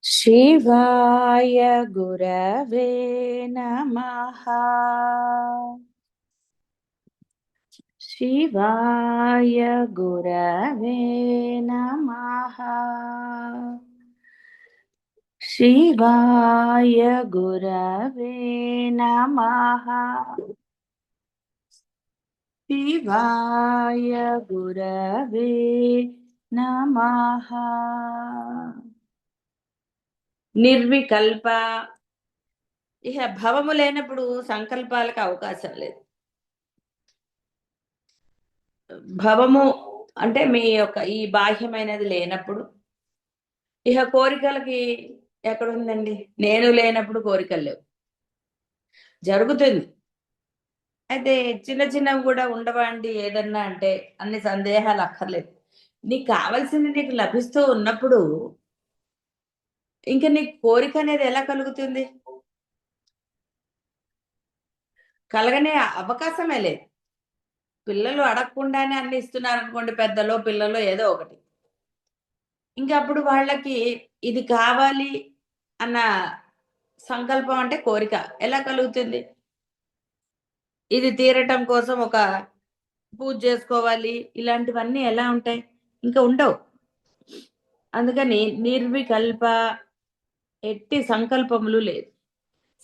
शिवाय गुरवे नमः। शिवाय गुरवे नमः। शिवाय गुरवे नमः। शिवाय गुरवे नमः। నిర్వికల్ప. ఇహ భవము లేనప్పుడు సంకల్పాలకు అవకాశం లేదు. భవము అంటే మీ యొక్క ఈ బాహ్యమైనది లేనప్పుడు ఇహ కోరికలకి ఎక్కడుందండి? నేను లేనప్పుడు కోరికలు లేవు. జరుగుతుంది. అయితే చిన్న చిన్నవి కూడా ఉండవా అండి ఏదన్నా అంటే? అన్ని సందేహాలు అక్కర్లేదు. నీకు కావాల్సింది నీకు లభిస్తూ ఉన్నప్పుడు ఇంక నీకు కోరిక అనేది ఎలా కలుగుతుంది? కలగనే అవకాశమే లేదు. పిల్లలు అడగకుండానే అన్ని ఇస్తున్నారనుకోండి, పెద్దలో పిల్లలో ఏదో ఒకటి. ఇంకా అప్పుడు వాళ్ళకి ఇది కావాలి అన్న సంకల్పం అంటే కోరిక ఎలా కలుగుతుంది? ఇది తీరటం కోసం ఒక పూజ చేసుకోవాలి, ఇలాంటివన్నీ ఎలా ఉంటాయి? ఇంకా ఉండవు. అందుకని నిర్వికల్ప, ఎట్టి సంకల్పములు లేదు.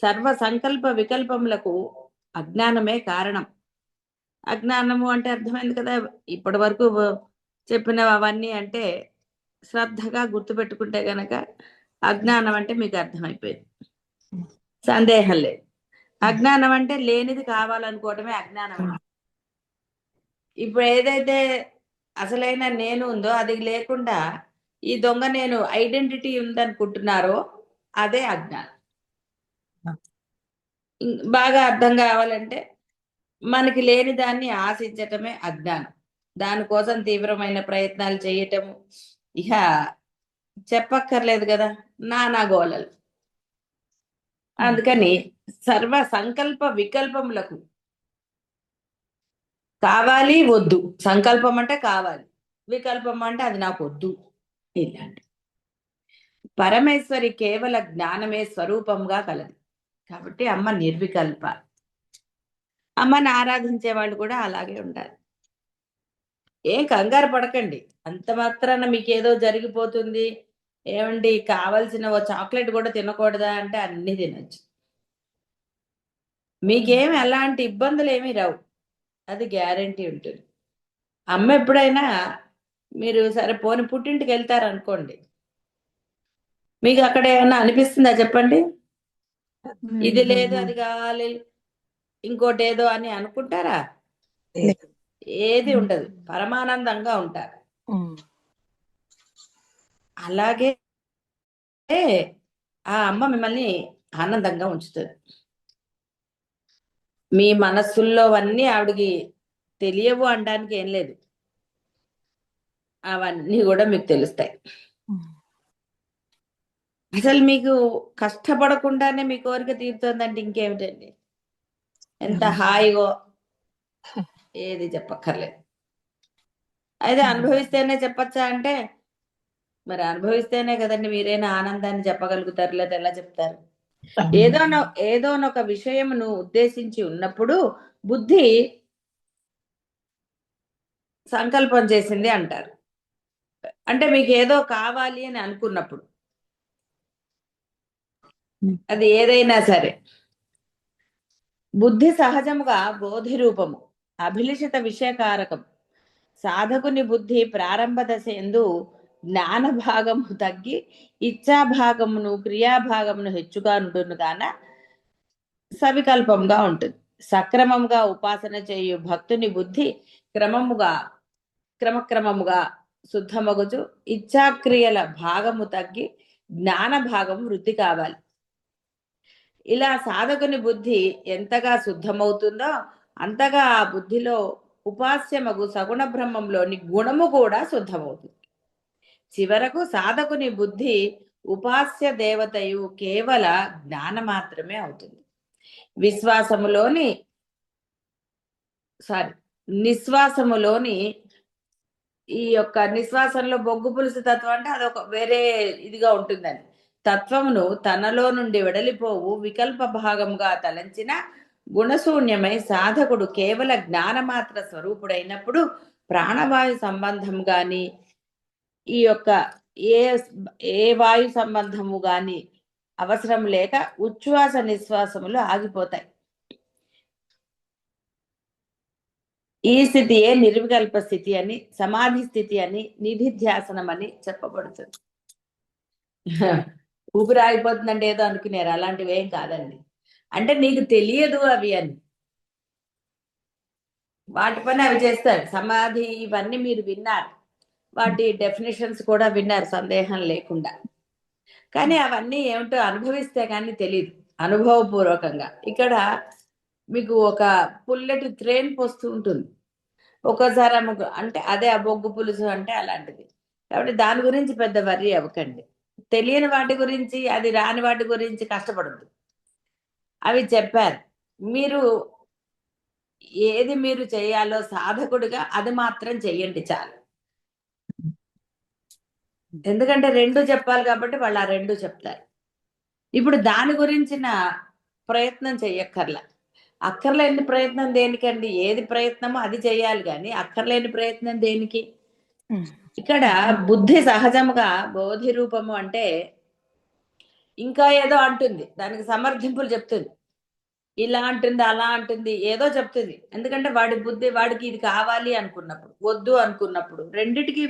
సర్వ సంకల్ప వికల్పములకు అజ్ఞానమే కారణం. అజ్ఞానము అంటే అర్థమైంది కదా. ఇప్పటి వరకు చెప్పినవి అవన్నీ అంటే శ్రద్ధగా గుర్తుపెట్టుకుంటే గనక అజ్ఞానం అంటే మీకు అర్థమైపోయింది. సందేహం లేదు. అజ్ఞానం అంటే లేనిది కావాలనుకోవటమే అజ్ఞానం. ఇప్పుడు ఏదైతే అసలైన నేను ఉందో అది లేకుండా ఈ దొంగ నేను ఐడెంటిటీ ఉందనుకుంటున్నారో అదే అజ్ఞానం. బాగా అర్థం కావాలంటే మనకి లేని దాన్ని ఆశించటమే అజ్ఞానం. దానికోసం తీవ్రమైన ప్రయత్నాలు చేయటము ఇహ చెప్పక్కర్లేదు కదా, నానా గోలలు. అందుకని సర్వ సంకల్ప వికల్పములకు కావాలి వద్దు. సంకల్పం అంటే కావాలి, వికల్పం అంటే అది నాకు వద్దు. ఇలాంటి పరమేశ్వరి కేవల జ్ఞానమే స్వరూపంగా కలదు. కాబట్టి అమ్మ నిర్వికల్ప. అమ్మని ఆరాధించే వాళ్ళు కూడా అలాగే ఉండాలి. ఏం కంగారు పడకండి. అంత మాత్రాన మీకేదో జరిగిపోతుంది, ఏమండి కావలసిన ఓ చాక్లెట్ కూడా తినకూడదా అంటే అన్ని తినచ్చు. మీకేమి అలాంటి ఇబ్బందులు ఏమీ రావు, అది గ్యారంటీ ఉంటుంది. అమ్మ ఎప్పుడైనా మీరు సరే పోని పుట్టింటికి వెళ్తారనుకోండి, మీకు అక్కడ ఏమన్నా అనిపిస్తుందా చెప్పండి? ఇది లేదు అది కావాలి ఇంకోటి ఏదో అని అనుకుంటారా? ఏది ఉండదు, పరమానందంగా ఉంటారు. అలాగే ఆ అమ్మ మిమ్మల్ని ఆనందంగా ఉంచుతుంది. మీ మనస్సుల్లో అన్నీ ఆవిడికి తెలియవు అనడానికి ఏం లేదు, అవన్నీ కూడా మీకు తెలుస్తాయి. అసలు మీకు కష్టపడకుండానే మీ కోరిక తీరుతుందంటే ఇంకేమిటండి? ఎంత హాయిగో, ఏది చెప్పక్కర్లేదు. అయితే అనుభవిస్తేనే చెప్పచ్చా అంటే మరి అనుభవిస్తేనే కదండి మీరైనా ఆనందాన్ని చెప్పగలుగుతారు, లేదా ఎలా చెప్తారు? ఏదోనొక విషయమును ఉద్దేశించి ఉన్నప్పుడు బుద్ధి సంకల్పం చేసింది అంటారు. అంటే మీకు ఏదో కావాలి అని అనుకున్నప్పుడు అది ఏదైనా సరే బుద్ధి సహజముగా బోధి రూపము, అభిలిషిత విషయకారకం. సాధకుని బుద్ధి ప్రారంభ దశ ఎందు జ్ఞాన భాగము తగ్గి ఇచ్చా భాగమును క్రియాభాగమును హెచ్చుగా ఉంటుంది కాన సవికల్పంగా ఉంటుంది. సక్రమముగా ఉపాసన చేయు భక్తుని బుద్ధి క్రమక్రమముగా శుద్ధమగుచు ఇచ్ఛాక్రియల భాగము తగ్గి జ్ఞాన భాగం వృద్ధి కావాలి. ఇలా సాధకుని బుద్ధి ఎంతగా శుద్ధమవుతుందో అంతగా ఆ బుద్ధిలో ఉపాస్యమగు సగుణ బ్రహ్మంలోని గుణము కూడా శుద్ధమవుతుంది. చివరకు సాధకుని బుద్ధి ఉపాస్య దేవతయు కేవల జ్ఞాన మాత్రమే అవుతుంది. నిశ్వాసములోని ఈ యొక్క నిశ్వాసంలో బొగ్గు పులుసు తత్వం అంటే అదొక వేరే ఇదిగా ఉంటుందని, తత్వమును తనలో నుండి వెడలిపోవు వికల్ప భాగముగా తలంచిన గుణశూన్యమై సాధకుడు కేవల జ్ఞానమాత్ర స్వరూపుడైనప్పుడు ప్రాణవాయు సంబంధం గాని ఈ యొక్క ఏ ఏ వాయు సంబంధము గాని అవసరం లేక ఉచ్ఛ్వాస నిశ్వాసములు ఆగిపోతాయి. ఈ స్థితియే నిర్వికల్ప స్థితి అని, సమాధి స్థితి అని, నిధిధ్యాసనం అని చెప్పబడుతుంది. ఊపిరి ఆగిపోతుందంటే ఏదో అనుకునేరు, అలాంటివి ఏం కాదండి. అంటే నీకు తెలియదు అవి అని, వాటి పని అవి చేస్తారు. సమాధి ఇవన్నీ మీరు విన్నారు, వాటి డెఫినేషన్స్ కూడా విన్నారు సందేహం లేకుండా. కానీ అవన్నీ ఏమిటో అనుభవిస్తే కానీ తెలియదు అనుభవపూర్వకంగా. ఇక్కడ మీకు ఒక పుల్లటి త్రేన్ పోస్తూ ఉంటుంది ఒక్కోసారి అంటే అదే ఆ బొగ్గు పులుసు అంటే అలాంటిది. కాబట్టి దాని గురించి పెద్ద వర్రీ అవ్వకండి. తెలియని వాటి గురించి, అది రాని వాటి గురించి కష్టపడద్దు. అవి చెప్పారు. మీరు ఏది మీరు చేయాలో సాధకుడిగా అది మాత్రం చెయ్యండి చాలు. ఎందుకంటే రెండు చెప్పాలి కాబట్టి వాళ్ళు ఆ రెండు చెప్తారు. ఇప్పుడు దాని గురించిన ప్రయత్నం చెయ్యక్కర్లా. అక్కర్లేని ప్రయత్నం దేనికండి? ఏది ప్రయత్నమో అది చేయాలి కానీ అక్కర్లేని ప్రయత్నం దేనికి? ఇక్కడ బుద్ధి సహజముగా బోధి రూపము అంటే ఇంకా ఏదో అంటుంది, దానికి సమర్థింపులు చెప్తుంది. ఇలా అంటుంది, అలా అంటుంది, ఏదో చెప్తుంది. ఎందుకంటే వాడి బుద్ధి వాడికి ఇది కావాలి అనుకున్నప్పుడు, వద్దు అనుకున్నప్పుడు రెండిటికి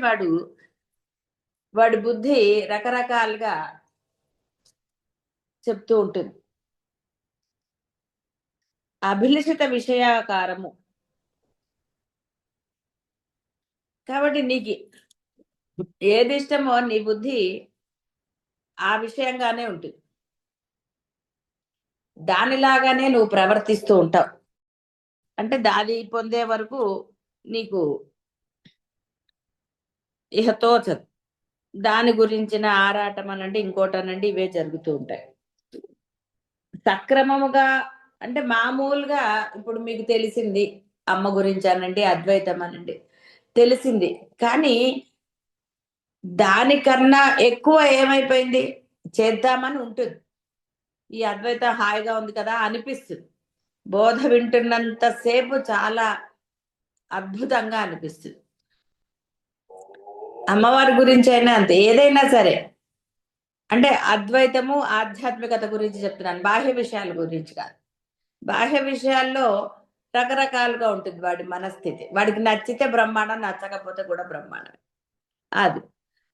వాడి బుద్ధి రకరకాలుగా చెప్తూ ఉంటుంది. అభిలషిత విషయాకారము. కాబట్టి నీకు ఏది ఇష్టమో నీ బుద్ధి ఆ విషయంగానే ఉంటుంది, దానిలాగానే నువ్వు ప్రవర్తిస్తూ ఉంటావు. అంటే దాది పొందే వరకు నీకు ఇహ తోచదు. దాని గురించిన ఆరాటం అనండి, ఇంకోటనండి, ఇవే జరుగుతూ ఉంటాయి. సక్రమముగా అంటే మామూలుగా ఇప్పుడు మీకు తెలిసింది అమ్మ గురించి అనండి, అద్వైతం అనండి, తెలిసింది. కానీ దానికన్నా ఎక్కువ ఏమైపోయింది చేద్దామని ఉంటుంది. ఈ అద్వైతం హాయిగా ఉంది కదా అనిపిస్తుంది. బోధ వింటున్నంతసేపు చాలా అద్భుతంగా అనిపిస్తుంది. అమ్మవారి గురించి అయినా అంతే, ఏదైనా సరే. అంటే అద్వైతము ఆధ్యాత్మికత గురించి చెప్తున్నాను, బాహ్య విషయాల గురించి కాదు. బాహ్య విషయాల్లో రకరకాలుగా ఉంటుంది వాడి మనస్థితి. వాడికి నచ్చితే బ్రహ్మాండం, నచ్చకపోతే కూడా బ్రహ్మాండం. అది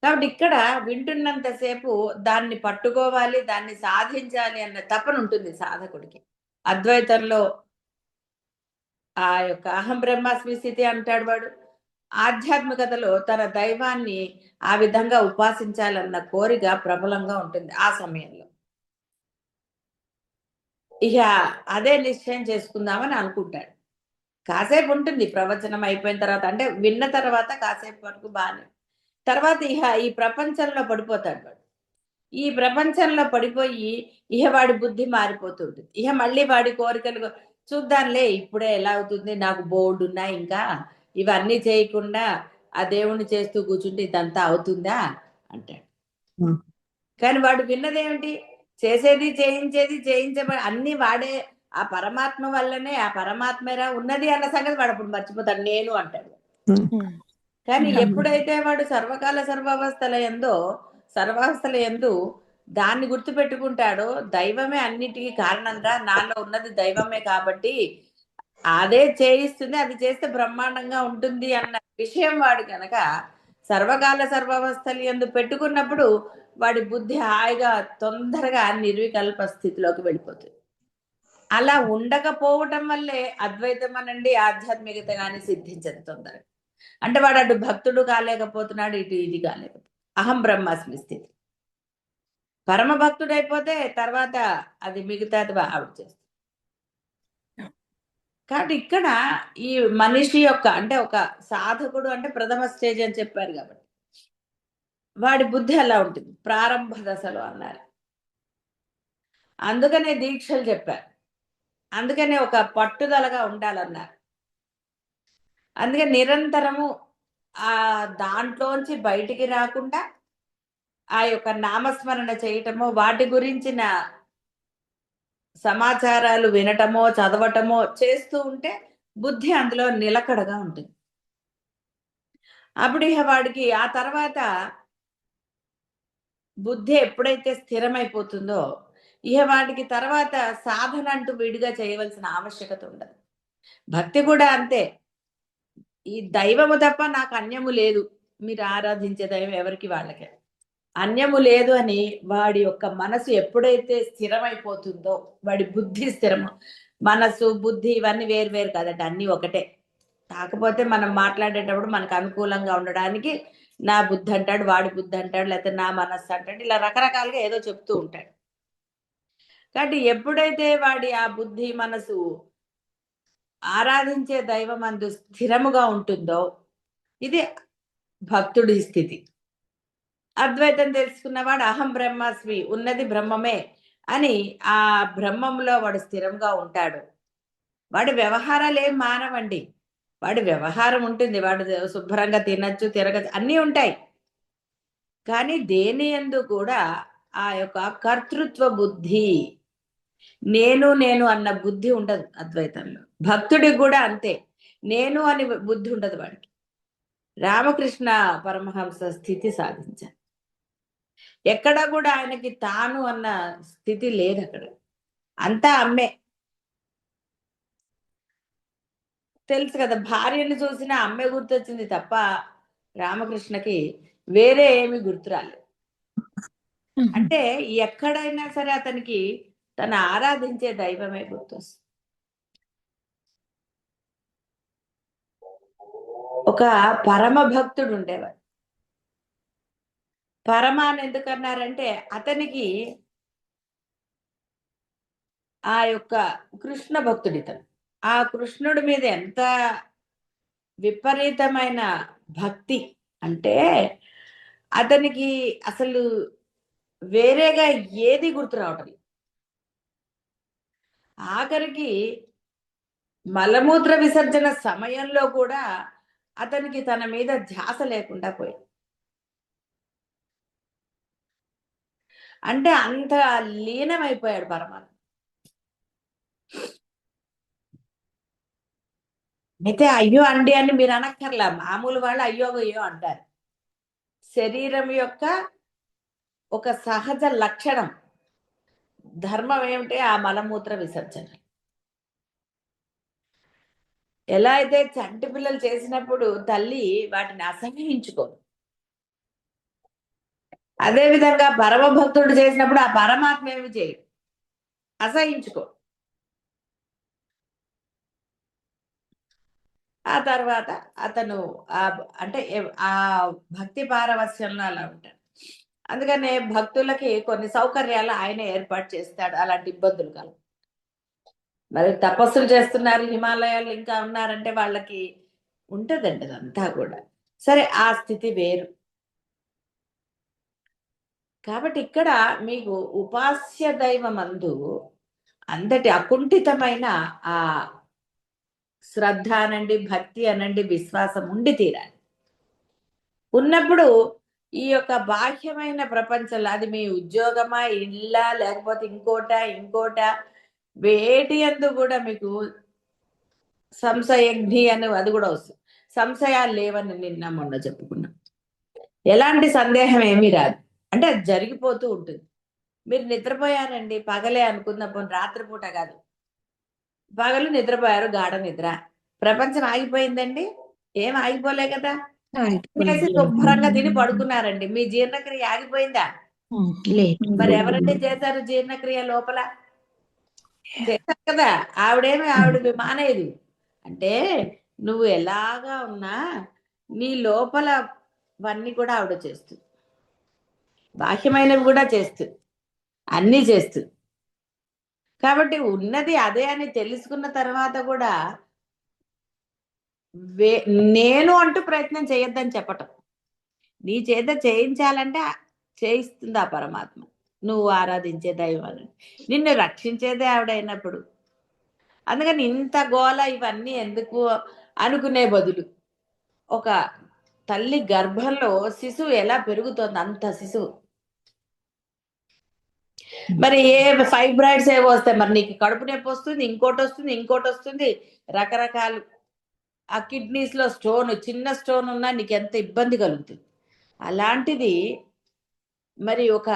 కాబట్టి ఇక్కడ వింటున్నంతసేపు దాన్ని పట్టుకోవాలి, దాన్ని సాధించాలి అన్న తపన ఉంటుంది సాధకుడికి. అద్వైతంలో ఆ యొక్క అహం బ్రహ్మాస్మి స్థితి అంటాడు వాడు. ఆధ్యాత్మికతలో తన దైవాన్ని ఆ విధంగా ఉపాసించాలన్న కోరిక ప్రబలంగా ఉంటుంది ఆ సమయంలో. ఇక అదే నిశ్చయం చేసుకుందామని అనుకుంటాడు. కాసేపు ఉంటుంది ప్రవచనం అయిపోయిన తర్వాత, అంటే విన్న తర్వాత కాసేపు వరకు బాగానే, తర్వాత ఇహ ఈ ప్రపంచంలో పడిపోతాడు వాడు. ఈ ప్రపంచంలో పడిపోయి ఇహ వాడి బుద్ధి మారిపోతుంటుంది. ఇహ మళ్ళీ వాడి కోరికలు చూద్దాంలే, ఇప్పుడే ఎలా అవుతుంది, నాకు బోర్డు ఉన్నాయి ఇంకా, ఇవన్నీ చేయకుండా ఆ దేవుణ్ణి చేస్తూ కూర్చుంటే ఇదంతా అవుతుందా అంటాడు. కానీ వాడు విన్నదేమిటి? చేసేది, చేయించేది, చేయించబడి అన్ని వాడే. ఆ పరమాత్మ వల్లనే, ఆ పరమాత్మరా ఉన్నది అన్న సంగతి వాడు అప్పుడు మర్చిపోతాడు, నేను అంటాడు. కానీ ఎప్పుడైతే వాడు సర్వకాల సర్వావస్థల యందు దాన్ని గుర్తు పెట్టుకుంటాడో, దైవమే అన్నిటికీ కారణంగా, నాలో ఉన్నది దైవమే కాబట్టి అదే చేయిస్తుంది, అది చేస్తే బ్రహ్మాండంగా ఉంటుంది అన్న విషయం వాడు కనుక సర్వకాల సర్వావస్థలు యందు పెట్టుకున్నప్పుడు వాడి బుద్ధి హాయిగా తొందరగా నిర్వికల్ప స్థితిలోకి వెళ్ళిపోతుంది. అలా ఉండకపోవటం వల్లే అద్వైతం అనండి, ఆధ్యాత్మికత కానీ సిద్ధించదు తొందరగా. అంటే వాడు అటు భక్తుడు కాలేకపోతున్నాడు, ఇటు ఇది కాలేకపోతున్నాడు. అహం బ్రహ్మాస్మి స్థితి. పరమ భక్తుడైపోతే తర్వాత అది మిగతాది ఆవిడ చేస్తుంది. కాబట్టి ఇక్కడ ఈ మనిషి యొక్క, అంటే ఒక సాధకుడు అంటే ప్రథమ స్టేజ్ అని చెప్పారు కాబట్టి వాడి బుద్ధి అలా ఉంటుంది ప్రారంభ దశలో అన్నారు. అందుకనే దీక్షలు చెప్పారు, అందుకనే ఒక పట్టుదలగా ఉండాలన్నారు. అందుకే నిరంతరము ఆ దాంట్లోంచి బయటికి రాకుండా ఆ యొక్క నామస్మరణ చేయటమో, వాటి గురించిన సమాచారాలు వినటమో, చదవటమో చేస్తూ ఉంటే బుద్ధి అందులో నిలకడగా ఉంటుంది. అప్పుడు ఇహ వాడికి ఆ తర్వాత బుద్ధి ఎప్పుడైతే స్థిరమైపోతుందో, ఇహ వాటికి తర్వాత సాధన అంటూ విడిగా చేయవలసిన ఆవశ్యకత ఉండదు. భక్తి కూడా అంతే. ఈ దైవము తప్ప నాకు అన్యము లేదు. మీరు ఆరాధించే దైవం ఎవరికి వాళ్ళకే. అన్యము లేదు అని వాడి యొక్క మనసు ఎప్పుడైతే స్థిరమైపోతుందో, వాడి బుద్ధి స్థిరము, మనసు, బుద్ధి ఇవన్నీ వేరు వేరు కాదండి, అన్నీ ఒకటే. కాకపోతే మనం మాట్లాడేటప్పుడు మనకు అనుకూలంగా ఉండడానికి నా బుద్ధి అంటాడు, వాడి బుద్ధి అంటాడు, లేకపోతే నా మనస్సు అంటాడు, ఇలా రకరకాలుగా ఏదో చెప్తూ ఉంటాడు. కాబట్టి ఎప్పుడైతే వాడి ఆ బుద్ధి, మనసు ఆరాధించే దైవమందు స్థిరముగా ఉంటుందో, ఇది భక్తుడి స్థితి. అద్వైతం తెలుసుకున్నవాడు అహం బ్రహ్మాస్మి, ఉన్నది బ్రహ్మమే అని ఆ బ్రహ్మంలో వాడు స్థిరంగా ఉంటాడు. వాడి వ్యవహారాలు ఏం మానవండి. వాడి వ్యవహారం ఉంటుంది. వాడు శుభ్రంగా తినచ్చు, తిరగచ్చు, అన్నీ ఉంటాయి. కానీ దేని యందు కూడా ఆ యొక్క కర్తృత్వ బుద్ధి, నేను నేను అన్న బుద్ధి ఉండదు అద్వైతంలో. భక్తుడికి కూడా అంతే. నేను అని బుద్ధి ఉండదు వాడికి. రామకృష్ణ పరమహంస స్థితి సాధించారు. ఎక్కడ కూడా ఆయనకి తాను అన్న స్థితి లేదు అక్కడ. అంతా అమ్మే. తెలుసు కదా, భార్యను చూసినా అమ్మే గుర్తొచ్చింది తప్ప రామకృష్ణకి వేరే ఏమి గుర్తురాలేదు. అంటే ఎక్కడైనా సరే అతనికి తను ఆరాధించే దైవమే గుర్తొస్తుంది. ఒక పరమ భక్తుడు ఉండేవాడు. పరమ అని ఎందుకన్నారంటే అతనికి ఆ యొక్క కృష్ణ భక్తుడితను. ఆ కృష్ణుడి మీద ఎంత విపరీతమైన భక్తి అంటే అతనికి అసలు వేరేగా ఏది గుర్తు రావటం లేదు. ఆఖరికి మలమూత్ర విసర్జన సమయంలో కూడా అతనికి తన మీద ధ్యాస లేకుండా పోయింది. అంటే అంత లీనమైపోయాడు పరమాత్మ. అయితే అయ్యో అండి అని మీరు అనక్కర్లా, మామూలు వాళ్ళు అయ్యో అయ్యో అంటారు. శరీరం యొక్క ఒక సహజ లక్షణం, ధర్మం ఏమిటి? ఆ మలమూత్ర విసర్జన. ఎలా అయితే చంటి పిల్లలు చేసినప్పుడు తల్లి వాటిని అసహ్యించుకోదు, అదే విధంగా పరమ భక్తుడు చేసినప్పుడు ఆ పరమాత్మ ఏమి చేయడు, అసహించుకో. ఆ తర్వాత అతను అంటే ఆ భక్తి పారవస్యంలో అలా ఉంటాడు. అందుకనే భక్తులకి కొన్ని సౌకర్యాలు ఆయన ఏర్పాటు చేస్తాడు, అలాంటి ఇబ్బందులు కల. మరి తపస్సులు చేస్తున్నారు హిమాలయాలు ఇంకా ఉన్నారంటే వాళ్ళకి ఉంటదండి అదంతా కూడా. సరే, ఆ స్థితి వేరు. కాబట్టి ఇక్కడ మీకు ఉపాస్య దైవమందు అంతటి అకుంఠితమైన ఆ శ్రద్ధ అనండి, భక్తి అనండి, విశ్వాసం ఉండి తీరాలి. ఉన్నప్పుడు ఈ యొక్క బాహ్యమైన ప్రపంచంలో అది మీ ఉద్యోగమా, ఇల్లా, లేకపోతే ఇంకోట వేటి యందు కూడా మీకు సంశయగ్ని అని అది కూడా వస్తుంది. సంశయాలు లేవని నిన్న మొన్న చెప్పుకున్నాం. ఎలాంటి సందేహం ఏమీ రాదు. అంటే అది జరిగిపోతూ ఉంటుంది. మీరు నిద్రపోయారండి పగలే అనుకుందాం, పోనీ రాత్రిపూట కాదు, పగలు నిద్రపోయారు, గాఢ నిద్ర, ప్రపంచం ఆగిపోయిందండి? ఏం ఆగిపోలే కదా. తినేసి శుభ్రంగా తిని పడుకున్నారండి, మీ జీర్ణక్రియ ఆగిపోయిందా? లేదు. మరి ఎవరైతే చేశారు జీర్ణక్రియ లోపల? చేశారు కదా. ఆవిడ మానేది. అంటే నువ్వు ఎలాగా ఉన్నా నీ లోపల వన్నీ కూడా ఆవిడ చేస్తుంది, బాహ్యమైనవి కూడా చేస్తుంది, అన్నీ చేస్తుంది. కాబట్టి ఉన్నది అదే అని తెలుసుకున్న తర్వాత కూడా వే నేను అంటూ ప్రయత్నం చేయొద్దని చెప్పటం. నీ చేత చేయించాలంటే చేయిస్తుంది ఆ పరమాత్మ, నువ్వు ఆరాధించే దైవాన్ని. నిన్ను రక్షించేదే ఆవిడైనప్పుడు. అందుకని ఇంత గోల ఇవన్నీ ఎందుకు అనుకునే బదులు, ఒక తల్లి గర్భంలో శిశువు ఎలా పెరుగుతోంది, అంత శిశువు మరి ఏ ఫైబ్రాయిడ్స్ ఏవో వస్తాయి, మరి నీకు కడుపు నొప్పి వస్తుంది, ఇంకోటి వస్తుంది, ఇంకోటి వస్తుంది, రకరకాలు. ఆ కిడ్నీస్ లో స్టోన్, చిన్న స్టోన్ ఉన్నా నీకు ఎంత ఇబ్బంది కలుగుతుంది. అలాంటిది మరి ఒక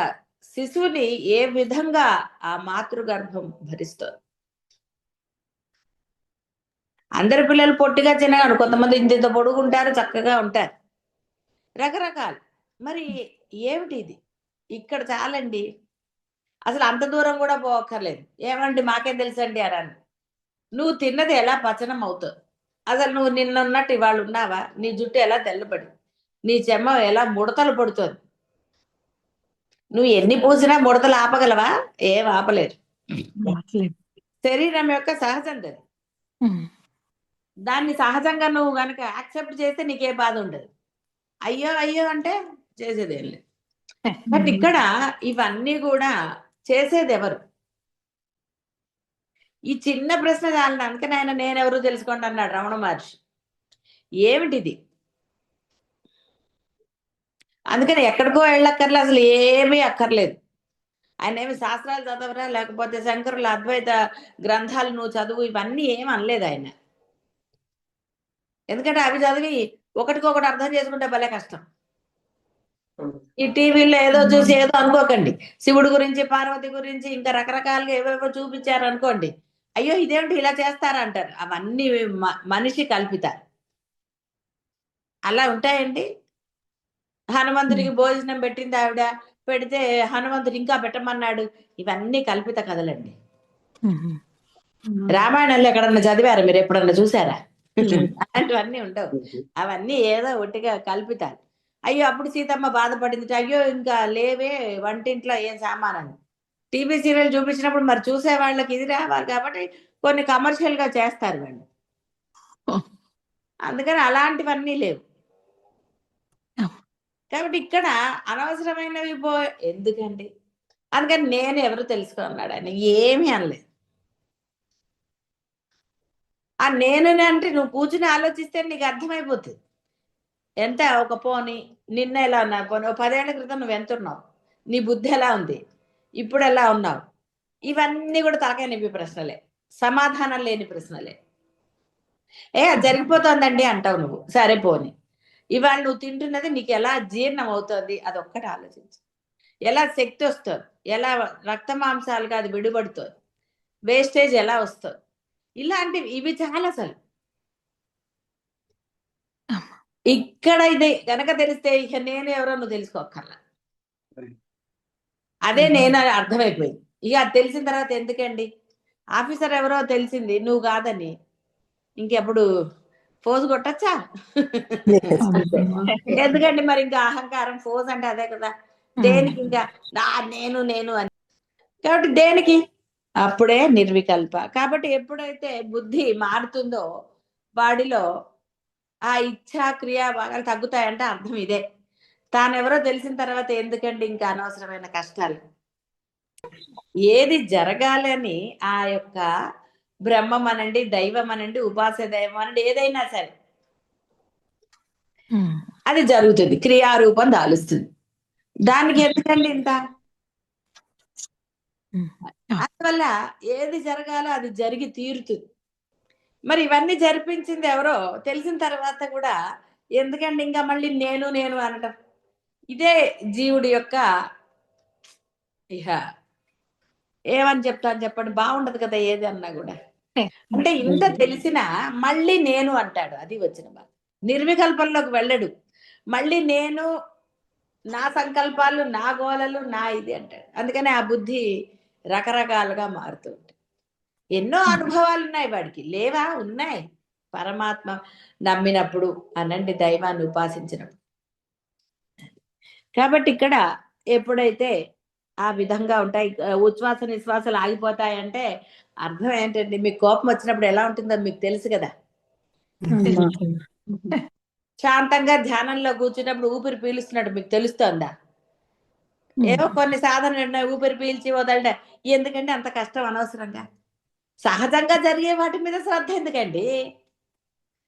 శిశువుని ఏ విధంగా ఆ మాతృగర్భం భరిస్తుంది. అందరి పిల్లలు పొట్టిగా చిన్నగా, కొంతమంది ఇంత పొడుగుంటారు, చక్కగా ఉంటారు, రకరకాలు. మరి ఏమిటి ఇది? ఇక్కడ చాలండి, అసలు అంత దూరం కూడా పోక్కర్లేదు. ఏమండి మాకేం తెలుసండి అరాను. నువ్వు తిన్నది ఎలా పచనం అవుతుంది, అసలు నువ్వు నిన్న ఉన్నట్టు ఇవాళ ఉన్నావా, నీ జుట్టు ఎలా తెల్లబడి, నీ చెమ్మ ఎలా ముడతలు పడుతుంది, నువ్వు ఎన్ని పూసినా ముడతలు ఆపగలవా? ఏం ఆపలేరు. శరీరం యొక్క సహజం అది. దాన్ని సహజంగా నువ్వు కనుక యాక్సెప్ట్ చేస్తే నీకే బాధ ఉండదు. అయ్యో అయ్యో అంటే చేసేదేం లేదు. బట్ ఇక్కడ ఇవన్నీ కూడా చేసేది ఎవరు? ఈ చిన్న ప్రశ్న చాలని, అందుకని ఆయన నేనెవరు తెలుసుకోండి అన్నాడు రమణ మహర్షి. ఏమిటిది? అందుకని ఎక్కడికో వెళ్ళక్కర్లేదు, అసలు ఏమీ అక్కర్లేదు. ఆయన ఏమి శాస్త్రాలు చదవరా, లేకపోతే శంకరుల అద్వైత గ్రంథాలు నువ్వు చదువు, ఇవన్నీ ఏమి అనలేదు ఆయన. ఎందుకంటే అవి చదివి ఒకటికొకటి అర్థం చేసుకుంటే భలే కష్టం. ఈ టీవీలో ఏదో చూసి ఏదో అనుకోకండి, శివుడు గురించి, పార్వతి గురించి, ఇంకా రకరకాలుగా ఏవేవో చూపించారు అనుకోండి, అయ్యో ఇదేమిటి ఇలా చేస్తారంటారు. అవన్నీ మనిషి కల్పితారు. అలా ఉంటాయండి. హనుమంతుడికి భోజనం పెట్టింది ఆవిడ, పెడితే హనుమంతుడు ఇంకా పెట్టమన్నాడు. ఇవన్నీ కల్పిత కథలండి. రామాయణంలో ఎక్కడన్నా చదివారా మీరు? ఎప్పుడన్నా చూసారా? అలాంటివన్నీ ఉండవు. అవన్నీ ఏదో ఒట్టిగా కల్పితాలు. అయ్యో అప్పుడు సీతమ్మ బాధపడింది, అయ్యో ఇంకా లేవే వంటింట్లో ఏం సామానని. టీవీ సీరియల్ చూపించినప్పుడు మరి చూసే వాళ్ళకి ఇది రావాలి కాబట్టి కొన్ని కమర్షియల్ గా చేస్తారు వాళ్ళు. అందుకని అలాంటివన్నీ లేవు. కాబట్టి ఇక్కడ అనవసరమైనవి ఎందుకండి? అందుకని నేను ఎవరు తెలుసుకున్నాడు ఆయన, ఏమీ అనలేదు. ఆ నేను అంటే నువ్వు కూర్చుని ఆలోచిస్తే నీకు అర్థమైపోతుంది. ఎంత ఒక పోని నిన్న ఎలా ఉన్నావు, పోనీ 10 ఏళ్ల క్రితం నువ్వు ఎంత ఉన్నావు, నీ బుద్ధి ఎలా ఉంది, ఇప్పుడు ఎలా ఉన్నావు, ఇవన్నీ కూడా తలకాయ నొప్పి ప్రశ్నలే, సమాధానం లేని ప్రశ్నలే. అది జరిగిపోతుందండి అంటావు నువ్వు, సరే పోని. ఇవాళ నువ్వు తింటున్నది నీకు ఎలా జీర్ణం అవుతుంది, అదొక్కటి ఆలోచించు. ఎలా శక్తి వస్తుంది, ఎలా రక్త మాంసాలుగా అది విడిపడుతుంది, వేస్టేజ్ ఎలా వస్తుంది, ఇలాంటివి ఇవి చాలా. అసలు ఇక్కడ ఇది కనుక తెలిస్తే ఇక నేను ఎవరో నువ్వు తెలుసుకోక్కర్లా. అదే నేను అర్థమైపోయింది. ఇక అది తెలిసిన తర్వాత ఎందుకండి, ఆఫీసర్ ఎవరో తెలిసింది నువ్వు కాదని, ఇంకెప్పుడు ఫోజు కొట్టచ్చా? ఎందుకండి మరి ఇంకా అహంకారం, ఫోజ్ అంటే అదే కదా. దేనికి ఇంకా నేను నేను అని. కాబట్టి దేనికి? అప్పుడే నిర్వికల్ప. కాబట్టి ఎప్పుడైతే బుద్ధి మారుతుందో వాడిలో ఆ ఇచ్ఛా క్రియా భాగాలు తగ్గుతాయంటే అర్థం ఇదే. తానెవరో తెలిసిన తర్వాత ఎందుకండి ఇంకా అనవసరమైన కష్టాలు. ఏది జరగాలని ఆ యొక్క బ్రహ్మం అనండి, దైవం అనండి, ఉపాస దైవం అనండి, ఏదైనా సరే అది జరుగుతుంది, క్రియారూపం దాలుస్తుంది. దానికి ఎందుకండి ఇంత? అందువల్ల ఏది జరగాలో అది జరిగి తీరుతుంది. మరి ఇవన్నీ జరిపించింది ఎవరో తెలిసిన తర్వాత కూడా ఎందుకండి ఇంకా మళ్ళీ నేను నేను అనటం? ఇదే జీవుడి యొక్క ఇహ ఏమని చెప్తాను చెప్పండి, బాగుండదు కదా ఏది అన్నా కూడా. అంటే ఇంత తెలిసినా మళ్ళీ నేను అంటాడు, అది వచ్చిన బాధ. నిర్వికల్పంలోకి వెళ్ళడు, మళ్ళీ నేను, నా సంకల్పాలు, నా గోలలు, నా ఇది అంటాడు. అందుకని ఆ బుద్ధి రకరకాలుగా మారుతూ ఉంటుంది. ఎన్నో అనుభవాలు ఉన్నాయి వాడికి, లేవా? ఉన్నాయి. పరమాత్మ నమ్మినప్పుడు అనండి, దైవాన్ని ఉపాసించినప్పుడు. కాబట్టి ఇక్కడ ఎప్పుడైతే ఆ విధంగా ఉంటాయి, ఉచ్ఛ్వాస నిశ్వాసాలు ఆగిపోతాయంటే అర్థం ఏంటండి? మీకు కోపం వచ్చినప్పుడు ఎలా ఉంటుందో మీకు తెలుసు కదా. శాంతంగా ధ్యానంలో కూర్చున్నప్పుడు ఊపిరి పీలుస్తున్నట్టు మీకు తెలుస్తోందా? ఏవో కొన్ని సాధనలు ఊపిరి పీల్చి వదలట. ఎందుకంటే అంత కష్టం అనవసరంగా. సహజంగా జరిగే వాటి మీద శ్రద్ధ ఎందుకండి?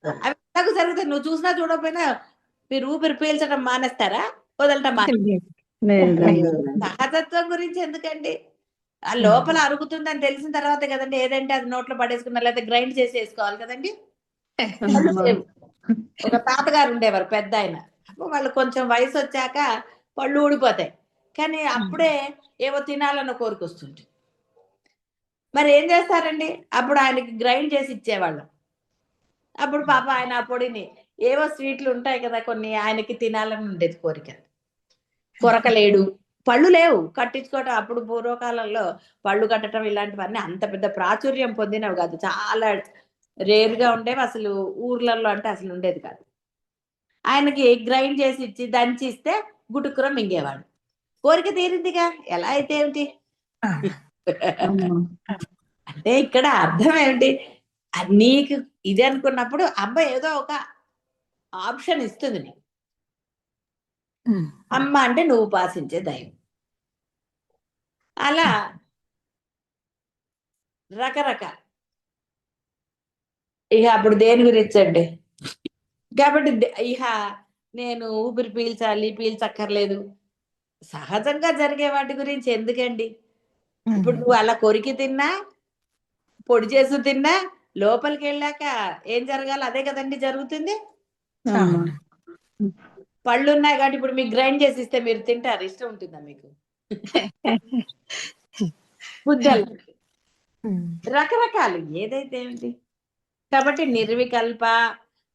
అవి ఎలాగో జరుగుతాయి, నువ్వు చూసినా చూడకపోయినా. మీరు ఊపిరి పీల్చడం మానేస్తారా, వదలటం సహజత్వం గురించి ఎందుకండి? ఆ లోపల అరుగుతుందని తెలిసిన తర్వాత కదండి ఏదంటే అది నోట్లో పడేసుకున్నా, లేకపోతే గ్రైండ్ చేసి వేసుకోవాలి కదండి. పళ్ళు లేవు. ఒక తాతగారు ఉండేవారు పెద్ద ఆయన. వాళ్ళు కొంచెం వయసు వచ్చాక పళ్ళు ఊడిపోతాయి, కానీ అప్పుడే ఏవో తినాలన్న కోరిక వస్తుంది. మరి ఏం చేస్తారండి, అప్పుడు ఆయనకి గ్రైండ్ చేసి ఇచ్చేవాళ్ళం. అప్పుడు పాప ఆయన ఆ పొడిని ఏవో స్వీట్లు ఉంటాయి కదా కొన్ని, ఆయనకి తినాలని ఉండేది కోరిక. కొరకలేడు, పళ్ళు లేవు కట్టించుకోవటం. అప్పుడు పూర్వకాలంలో పళ్ళు కట్టడం ఇలాంటివన్నీ అంత పెద్ద ప్రాచుర్యం పొందినవి కాదు, చాలా రేరుగా ఉండేవి. అసలు ఊర్లలో అంటే అసలు ఉండేది కాదు. ఆయనకి గ్రైండ్ చేసి ఇచ్చి దంచి ఇస్తే గుటుక్కుర మింగేవాడు. కోరిక తీరిందిగా, ఎలా అయితే ఏమిటి. అంటే ఇక్కడ అర్థం ఏమిటి, నీకు ఇది అనుకున్నప్పుడు అమ్మ ఏదో ఒక ఆప్షన్ ఇస్తుంది నీకు. అమ్మ అంటే నువ్వు ఉపాసించే దైవం. అలా రకరకాల. ఇక అప్పుడు దేని గురించి అండి, కాబట్టి ఇహ నేను ఊపిరి పీల్చాలి పీల్చక్కర్లేదు, సహజంగా జరిగే వాటి గురించి ఎందుకండి. ఇప్పుడు నువ్వు అలా కొరికి తిన్నా, పొడి చేసి తిన్నా, లోపలికి వెళ్ళాక ఏం జరగాలి అదే కదండి జరుగుతుంది. పళ్ళు ఉన్నాయి కాబట్టి ఇప్పుడు మీకు గ్రైండ్ చేసి ఇస్తే మీరు తింటారు, ఇష్టం ఉంటుందా మీకు? బుద్ధలు రకరకాలు, ఏదైతే ఏమిటి. కాబట్టి నిర్వికల్ప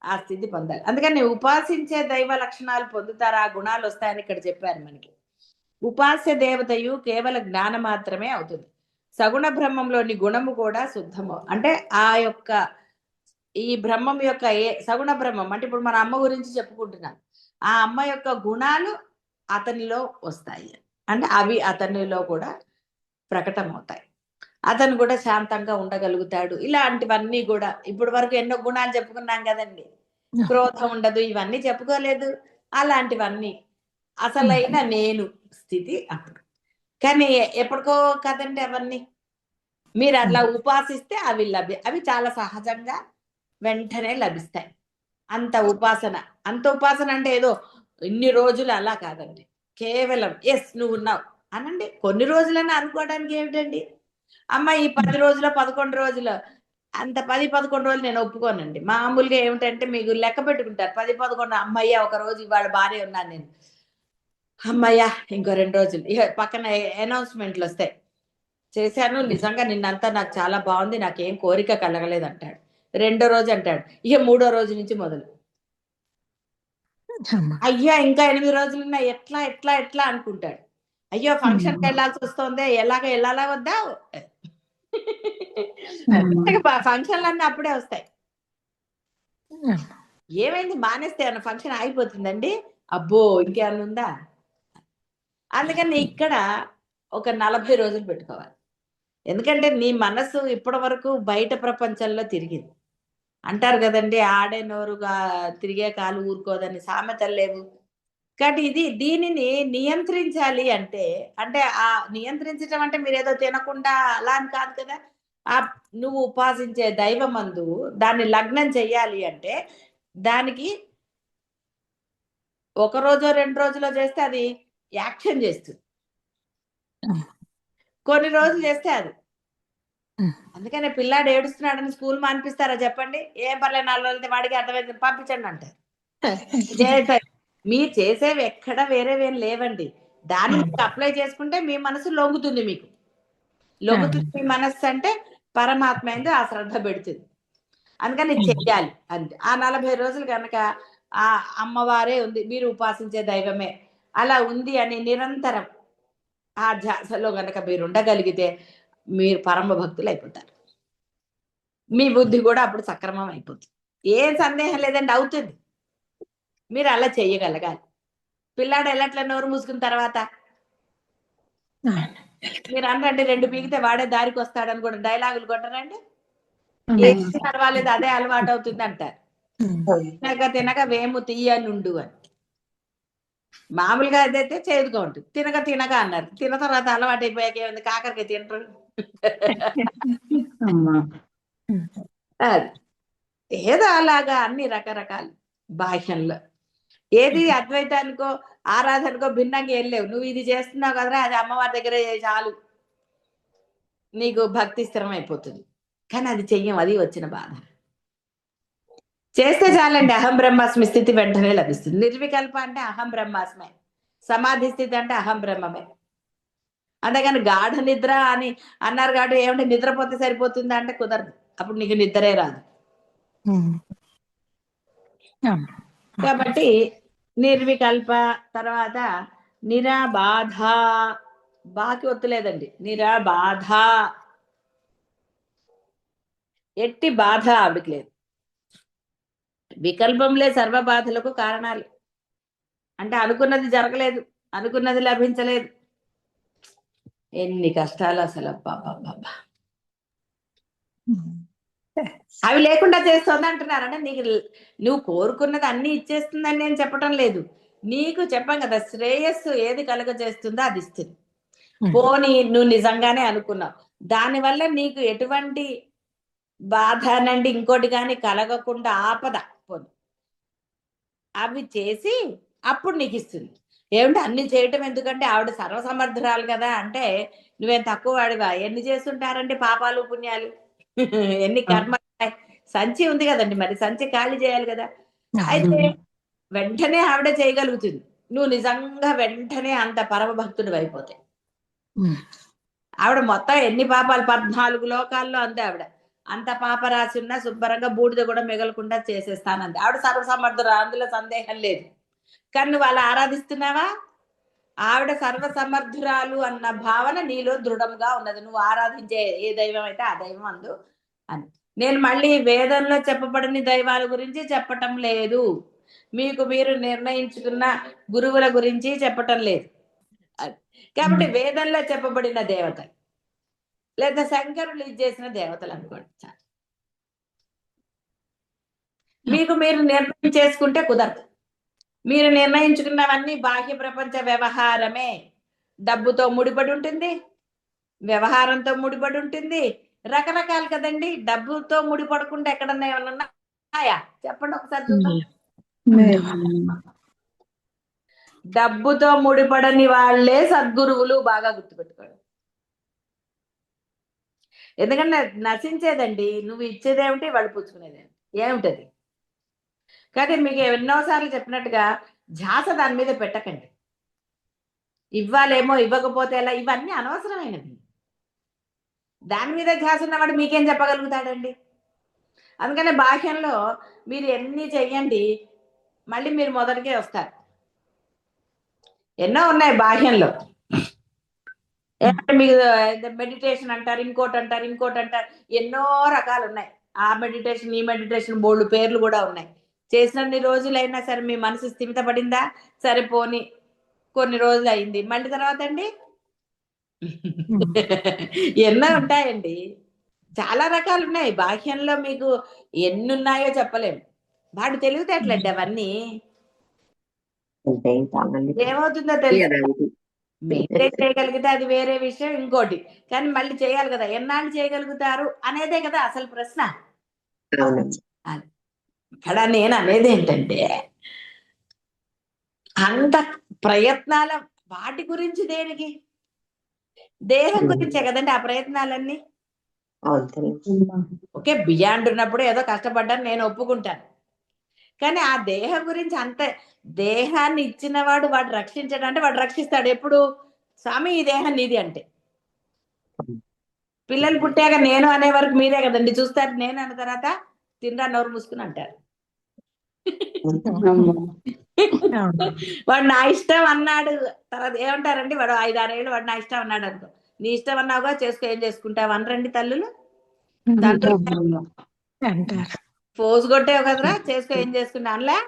ఆ స్థితి పొందాలి. అందుకని ఉపాసించే దైవ లక్షణాలు పొందుతారు, ఆ గుణాలు వస్తాయని ఇక్కడ చెప్పారు మనకి. ఉపాస్య దేవతయు కేవల జ్ఞానం మాత్రమే అవుతుంది. సగుణ బ్రహ్మంలోని గుణము కూడా శుద్ధము. అంటే ఆ యొక్క ఈ బ్రహ్మం యొక్క సగుణ బ్రహ్మం అంటే ఇప్పుడు మన అమ్మ గురించి చెప్పుకుంటున్నాం, ఆ అమ్మ యొక్క గుణాలు అతనిలో వస్తాయి. అంటే అవి అతనిలో కూడా ప్రకటమవుతాయి. అతను కూడా శాంతంగా ఉండగలుగుతాడు. ఇలాంటివన్నీ కూడా ఇప్పటి వరకు ఎన్నో గుణాలు చెప్పుకున్నాం కదండి. క్రోధం ఉండదు, ఇవన్నీ చెప్పుకోలేదు. అలాంటివన్నీ అసలైన నేను స్థితి అప్పుడు. కానీ ఎప్పటికో కదండి అవన్నీ. మీరు అట్లా ఉపాసిస్తే అవి చాలా సహజంగా వెంటనే లభిస్తాయి. అంత ఉపాసన, అంత ఉపాసన అంటే ఏదో ఇన్ని రోజులు అలా కాదండి. కేవలం ఎస్ నువ్వు ఉన్నావు అనండి. కొన్ని రోజులని అనుకోవడానికి ఏమిటండి. అమ్మ ఈ 10 రోజులో 11 రోజులో, అంత 10-11 రోజులు నేను ఒప్పుకోనండి. మామూలుగా ఏమిటంటే మీకు లెక్క పెట్టుకుంటారు 10-11, అమ్మయ్య ఒక రోజు ఇవాళ బానే ఉన్నాను నేను, అమ్మయ్య ఇంకో 2 రోజులు, ఇక పక్కన అనౌన్స్మెంట్లు వస్తాయి, చేశాను నిజంగా నిన్నంతా నాకు చాలా బాగుంది, నాకేం కోరిక కలగలేదు అంటాడు. రెండో రోజు అంటాడు, ఇక మూడో రోజు నుంచి మొదలు అయ్యా ఇంకా 8 రోజులు ఉన్నాయి, ఎట్లా ఎట్లా ఎట్లా అనుకుంటాడు. అయ్యో ఫంక్షన్కి వెళ్ళాల్సి వస్తుంది, ఎలాగ వెళ్ళాలా వద్దా. ఫంక్షన్లు అన్నీ అప్పుడే వస్తాయి. ఏమైంది మానేస్తే అన్న ఫంక్షన్ ఆగిపోతుందండి, అబ్బో ఇంకేమన్నా ఉందా. అందుకని ఇక్కడ ఒక 40 రోజులు పెట్టుకోవాలి. ఎందుకంటే నీ మనసు ఇప్పటి వరకు బయట ప్రపంచంలో తిరిగింది. అంటారు కదండి, ఆడే నోరుగా తిరిగే కాలు ఊరుకోదని సామెతలు లేవు. కాబట్టి దీనిని నియంత్రించాలి అంటే, అంటే ఆ నియంత్రించడం అంటే మీరేదో తినకుండా అలా అని కాదు కదా. ఆ నువ్వు ఉపాసించే దైవమందు దాన్ని లగ్నం చెయ్యాలి అంటే, దానికి ఒక రోజో 2 రోజులో చేస్తే అది యాక్షన్ చేస్తుంది. కొన్ని రోజులు చేస్తే అది. అందుకనే పిల్లాడు ఏడుస్తున్నాడని స్కూల్ మానిపిస్తారా చెప్పండి. ఏం పర్లేదు 4 రోజులైతే వాడికి అర్థమైంది పంపించండి అంటారు. మీరు చేసేవి ఎక్కడ వేరేవేం లేవండి. దాన్ని మీకు అప్లై చేసుకుంటే మీ మనసు లొంగుతుంది మీకు. లొంగుతుంది మీ మనస్సు అంటే పరమాత్మ ఏందో ఆ శ్రద్ధ పెడుతుంది. అందుకని చెయ్యాలి అంతే. ఆ 40 రోజులు కనుక ఆ అమ్మవారే ఉంది, మీరు ఉపాసించే దైవమే అలా ఉంది అని నిరంతరం ఆ ధ్యాసలో గనక మీరు ఉండగలిగితే మీరు పరమ భక్తులు అయిపోతారు. మీ బుద్ధి కూడా అప్పుడు సక్రమం అయిపోతుంది. ఏం సందేహం లేదండి, అవుతుంది. మీరు అలా చెయ్యగలగాలి. పిల్లాడు ఎల్లట్లా నోరు మూసుకున్న తర్వాత మీరు అనండి 2 పీకితే వాడే దారికి వస్తాడని కూడా డైలాగులు కొట్టరండి. ఏం పర్వాలేదు అదే అలవాటు అవుతుంది అంటారు. తినక తినక వేము తీయనుండు అని. మామూలుగా అదైతే చేదుగా ఉంటుంది, తినక తినక అన్నారు. తిన్న తర్వాత అలవాటు అయిపోయాక ఏముంది, కాకరకాయ తినరు. అది ఏదో అలాగా అన్ని రకరకాలు భాషల్లో. ఏది నీకు భక్తి స్థిరం అయిపోతుంది. కానీ అది చెయ్యం, అది వచ్చిన బాధ. చేస్తే చాలండి, అహం బ్రహ్మాస్మి స్థితి వెంటనే లభిస్తుంది. నిర్వికల్ప అంటే అహం బ్రహ్మాస్మే, సమాధి స్థితి అంటే అహం బ్రహ్మమే. అంతేగాని గాఢ నిద్ర అని అన్నారు కాబట్టి ఏమంటే నిద్రపోతే సరిపోతుందా అంటే కుదరదు, అప్పుడు నీకు నిద్రే రాదు. కాబట్టి నిర్వికల్ప, తర్వాత నిరాబాధ, బాకి ఒత్తులేదండి, నిరాబాధ, ఎట్టి బాధ ఆవిడికి లేదు. వికల్పంలే సర్వ బాధలకు కారణాలు. అంటే అనుకున్నది జరగలేదు, అనుకున్నది లభించలేదు, ఎన్ని కష్టాలు అసలు. బాబా అవి లేకుండా చేస్తుంది అంటున్నారు. అంటే నీకు నువ్వు కోరుకున్నది అన్ని ఇచ్చేస్తుందని నేను చెప్పటం లేదు, నీకు చెప్పాం కదా, శ్రేయస్సు ఏది కలుగజేస్తుందో అది ఇస్తుంది. పోనీ నువ్వు నిజంగానే అనుకున్నావు, దానివల్ల నీకు ఎటువంటి బాధ అనండి ఇంకోటి కానీ కలగకుండా ఆపద పోనీ అవి చేసి అప్పుడు నీకు ఇస్తుంది. ఏమిటి అన్ని చేయటం ఎందుకంటే ఆవిడ సర్వసమర్థురాలు కదా అంటే నువ్వేం తక్కువ వాడివా? ఎన్ని చేస్తుంటారండి పాపాలు పుణ్యాలు, ఎన్ని కర్మలు ఉన్నాయి, సంచి ఉంది కదండి, మరి సంచి ఖాళీ చేయాలి కదా. అయితే వెంటనే ఆవిడ చేయగలుగుతుంది, నువ్వు నిజంగా వెంటనే అంత పరమ భక్తుడు అయిపోతే. ఆవిడ మొత్తం ఎన్ని పాపాలు, 14 లోకాల్లో అంతే ఆవిడ, అంత పాప రాసి ఉన్నా శుభ్రంగా బూడిద కూడా మిగలకుండా చేసేస్తానంది. ఆవిడ సర్వసమర్థురా, అందులో సందేహం లేదు. కానీ నువ్వు అలా ఆరాధిస్తున్నావా? ఆవిడ సర్వసమర్థురాలు అన్న భావన నీలో దృఢంగా ఉన్నది, నువ్వు ఆరాధించే ఏ దైవం అయితే ఆ దైవం అందు అని. నేను మళ్ళీ వేదంలో చెప్పబడిన దైవాల గురించి చెప్పటం లేదు, మీకు మీరు నిర్ణయించుకున్న గురువుల గురించి చెప్పటం లేదు. కాబట్టి వేదంలో చెప్పబడిన దేవతలు లేదా శంకరులు చేసిన దేవతలు అనుకోండి చాలు. మీకు మీరు నిర్ణయం చేసుకుంటే కుదరదు. మీరు నిర్ణయించుకున్నవన్నీ బాహ్య ప్రపంచ వ్యవహారమే, డబ్బుతో ముడిపడి ఉంటుంది, వ్యవహారంతో ముడిపడి ఉంటుంది, రకరకాలు కదండి. డబ్బుతో ముడిపడకుండా ఎక్కడన్నా ఏమన్నా ఉన్నాయా చెప్పండి ఒకసారి చూద్దాం. డబ్బుతో ముడిపడని వాళ్ళే సద్గురువులు, బాగా గుర్తుపెట్టుకోండి. ఎందుకంటే నశించేదండి, నువ్వు ఇచ్చేదేమిటి వాళ్ళు పుచ్చుకునేదేమిటి, ఏమిటది. కానీ మీకు ఎన్నోసార్లు చెప్పినట్టుగా ధ్యాస దాని మీద పెట్టకండి. ఇవ్వాలేమో ఇవ్వకపోతే ఎలా, ఇవన్నీ అనవసరమైనవి. దాని మీద ధ్యాస ఉన్నవాడు మీకేం చెప్పగలుగుతాడండి. అందుకనే బాహ్యంలో మీరు ఎన్ని చెయ్యండి మళ్ళీ మీరు మొదటికే వస్తారు. ఎన్నో ఉన్నాయి బాహ్యంలో, మీకు మెడిటేషన్ అంటారు, ఇంకోటి అంటారు, ఇంకోటి అంటారు, ఎన్నో రకాలు ఉన్నాయి. ఆ మెడిటేషన్ ఈ మెడిటేషన్ బోల్డ్ పేర్లు కూడా ఉన్నాయి. చేసినన్ని రోజులైనా సరే మీ మనసు స్థిమిత పడిందా, సరే పోని కొన్ని రోజులు అయింది, మళ్ళీ తర్వాత అండి ఎన్నో ఉంటాయండి, చాలా రకాలు ఉన్నాయి బాహ్యంలో. మీకు ఎన్ని ఉన్నాయో చెప్పలేము, వాడు తెలివితేటలండి అవన్నీ. ఏమవుతుందో తెలుసు, మెయింటైన్ చేయగలిగితే అది వేరే విషయం, ఇంకోటి. కానీ మళ్ళీ చేయాలి కదా, ఎన్నాళ్ళు చేయగలుగుతారు అనేదే కదా అసలు ప్రశ్న. ఇక్కడ నేను అనేది ఏంటంటే అంత ప్రయత్నాల వాటి గురించి దేనికి, దేహం గురించే కదండి ఆ ప్రయత్నాలన్నీ. ఓకే, బియాండ్ ఉన్నప్పుడు ఏదో కష్టపడ్డాను నేను ఒప్పుకుంటాను, కానీ ఆ దేహం గురించి అంత, దేహాన్ని ఇచ్చిన వాడు వాడు రక్షించడంటే వాడు రక్షిస్తాడు ఎప్పుడు, స్వామి ఈ దేహం నీది అంటే. పిల్లలు పుట్టాక నేను అనే వరకు మీరే కదండి చూస్తారు, నేను అన్న తర్వాత తిండా నోరు మూసుకుని అంటారు. వాడు నా ఇష్టం అన్నాడు తర్వాత ఏమంటారండి, వాడు 5-6 ఏళ్ళు వాడు నా ఇష్టం అన్నాడు అనుకో, నీ ఇష్టం అన్నావుగా చేసుకో, ఏం చేసుకుంటావు అనరండి తల్లులు. ఫోజు కొట్టేవు కదరా, చేసుకో ఏం చేసుకున్నా అనలే.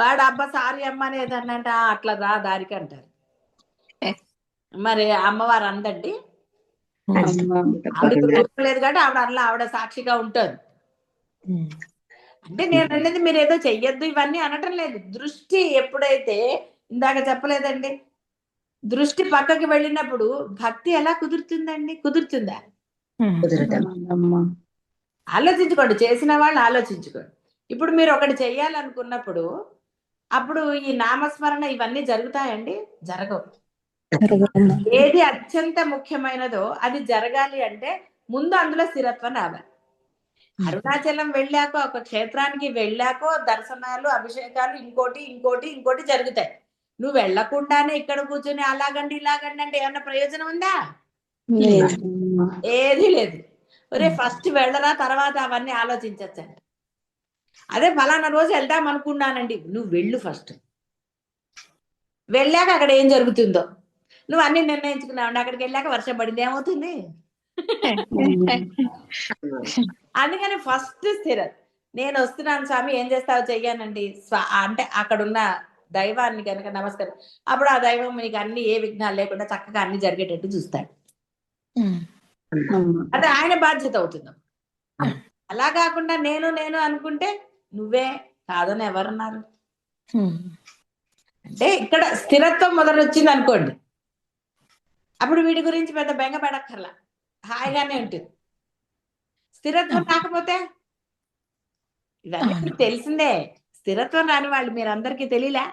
వాడు అబ్బా సారీ అమ్మ అనేది అన్నంట, అట్లా రా దారికి అంటారు. మరి అమ్మవారు అందండి, ఆవిడకి లేదు కాబట్టి ఆవిడ అట్లా ఆవిడ సాక్షిగా ఉంటుంది. అంటే నేను అనేది మీరు ఏదో చెయ్యొద్దు ఇవన్నీ అనటం లేదు. దృష్టి ఎప్పుడైతే, ఇందాక చెప్పలేదండి, దృష్టి పక్కకి వెళ్ళినప్పుడు భక్తి ఎలా కుదురుతుందండి, కుదురుతుందా? ఆలోచించుకోండి, చేసిన వాళ్ళు ఆలోచించుకోండి. ఇప్పుడు మీరు ఒకటి చెయ్యాలనుకున్నప్పుడు అప్పుడు ఈ నామస్మరణ ఇవన్నీ జరుగుతాయండి, జరగవు. ఏది అత్యంత ముఖ్యమైనదో అది జరగాలి అంటే ముందు అందులో స్థిరత్వం రావాలి. అరుణాచలం వెళ్ళాక, ఒక క్షేత్రానికి వెళ్ళాకో దర్శనాలు, అభిషేకాలు, ఇంకోటి ఇంకోటి ఇంకోటి జరుగుతాయి. నువ్వు వెళ్లకుండానే ఇక్కడ కూర్చొని అలాగండి ఇలాగండి అంటే ఏమన్నా ప్రయోజనం ఉందా? ఏది లేదు. ఒరే ఫస్ట్ వెళ్ళరా, తర్వాత అవన్నీ ఆలోచించచ్చండి. అదే ఫలానా రోజు వెళ్దాం అనుకున్నానండి, నువ్వు వెళ్ళు ఫస్ట్. వెళ్ళాక అక్కడ ఏం జరుగుతుందో నువ్వు అన్ని నిర్ణయించుకున్నావు. అక్కడికి వెళ్ళాక వర్షం పడింది, ఏమవుతుంది? అందుకని ఫస్ట్ స్థిరత. నేను వస్తున్నాను స్వామి, ఏం చేస్తావు చెయ్యానండి అంటే అక్కడున్న దైవాన్ని కనుక నమస్కారం, అప్పుడు ఆ దైవం మీకు అన్ని ఏ విఘ్నాలు లేకుండా చక్కగా అన్ని జరిగేటట్టు చూస్తాడు. అది ఆయన బాధ్యత అవుతుంది. అలా కాకుండా నేను నేను అనుకుంటే నువ్వే కాదని ఎవరన్నారు? అంటే ఇక్కడ స్థిరత్వం మొదలొచ్చింది అనుకోండి, అప్పుడు వీడి గురించి పెద్ద బెంగ పడక్కర్లా, హాయిగానే ఉంటుంది. స్థిరత్వం రాకపోతే ఇవన్నీ తెలిసిందే. స్థిరత్వం రాని వాళ్ళు మీరందరికీ తెలియలే?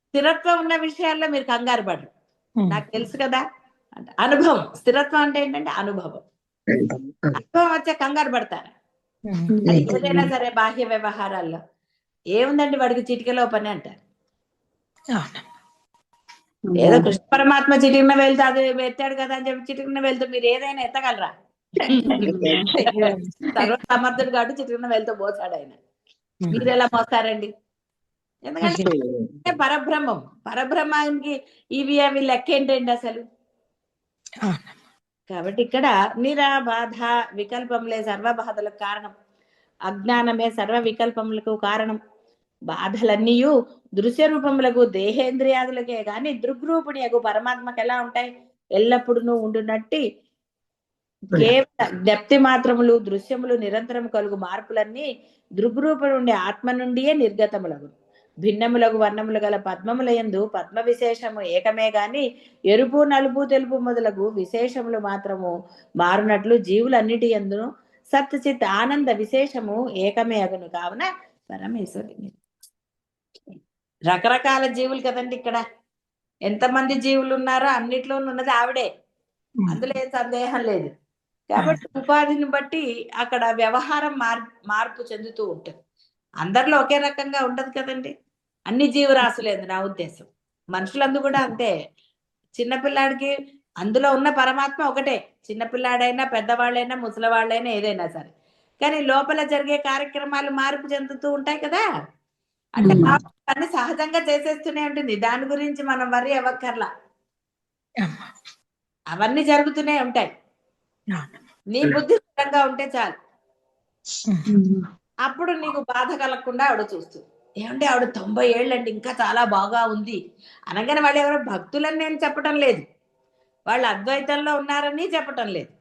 స్థిరత్వం ఉన్న విషయాల్లో మీరు కంగారు పడరు, నాకు తెలుసు కదా. అనుభవం, స్థిరత్వం అంటే ఏంటంటే అనుభవం. అనుభవం వచ్చే కంగారు పడతారు. అది ఏదైనా సరే బాహ్య వ్యవహారాల్లో ఏముందండి వాడికి చిటికలో పని అంటారు. ఏదో కృష్ణ పరమాత్మ చిటికిన వెళ్తే అది ఎత్తాడు కదా అని చెప్పి చిటికిన వెళ్తే మీరు ఏదైనా ఎత్తగలరా? సర్వ సమర్థుడు కాబట్టి చిటికిన వెళ్తే పోతాడు ఆయన. మీరు ఎలా మోస్తారండి? ఎందుకంటే పరబ్రహ్మం, పరబ్రహ్మానికి ఇవి అవి లెక్క ఏంటండి అసలు? కాబట్టి ఇక్కడ నిరాబాధ వికల్పంలే సర్వ బాధలకు కారణం, అజ్ఞానమే సర్వ వికల్పములకు కారణం. బాధలన్నీ దృశ్య రూపములకు దేహేంద్రియాదులకే గాని దృగ్రూపిణియకు పరమాత్మకు ఎలా ఉంటాయి? ఎల్లప్పుడూ ఉండునట్టి కేవల జ్ఞప్తి మాత్రములు దృశ్యములు నిరంతరం కలుగు మార్పులన్నీ దృగ్రూప నుండి ఆత్మ నుండియే నిర్గతములగు. భిన్నములకు వర్ణములు గల పద్మములయందు పద్మ విశేషము ఏకమే గాని ఎరుపు నలుపు తెలుపు మొదలగు విశేషములు మాత్రము మారునట్లు జీవులన్నిటి యందును సత్ చిత్ ఆనంద విశేషము ఏకమే అగును. కావున పరమేశ్వరి. రకరకాల జీవులు కదండి ఇక్కడ, ఎంతమంది జీవులు ఉన్నారో అన్నిట్లో ఉన్నది ఆవిడే, అందులో ఏం సందేహం లేదు. కాబట్టి ఉపాధిని బట్టి అక్కడ వ్యవహారం మార్పు చెందుతూ ఉంటుంది. అందరిలో ఒకే రకంగా ఉండదు కదండి, అన్ని జీవరాశులేదు నా ఉద్దేశం. మనుషులందు కూడా అంతే. చిన్నపిల్లాడికి అందులో ఉన్న పరమాత్మ ఒకటే, చిన్నపిల్లాడైనా పెద్దవాళ్ళైనా ముసలివాళ్ళైనా ఏదైనా సరే, కానీ లోపల జరిగే కార్యక్రమాలు మార్పు చెందుతూ ఉంటాయి కదా. అంటే అన్ని సహజంగా చేసేస్తూనే ఉంటుంది, దాని గురించి మనం వరి అవ్వక్కర్లా, అవన్నీ జరుగుతూనే ఉంటాయి. నీ బుద్ధి స్థిరంగా ఉంటే చాలు, అప్పుడు నీకు బాధ కలగకుండా ఆవిడ చూస్తుంది. ఏమంటే ఆవిడ 90 ఏళ్ళండి ఇంకా చాలా బాగా ఉంది అనగానే వాళ్ళు ఎవరో భక్తులని నేను చెప్పటం లేదు, వాళ్ళు అద్వైతంలో ఉన్నారని చెప్పటం లేదు.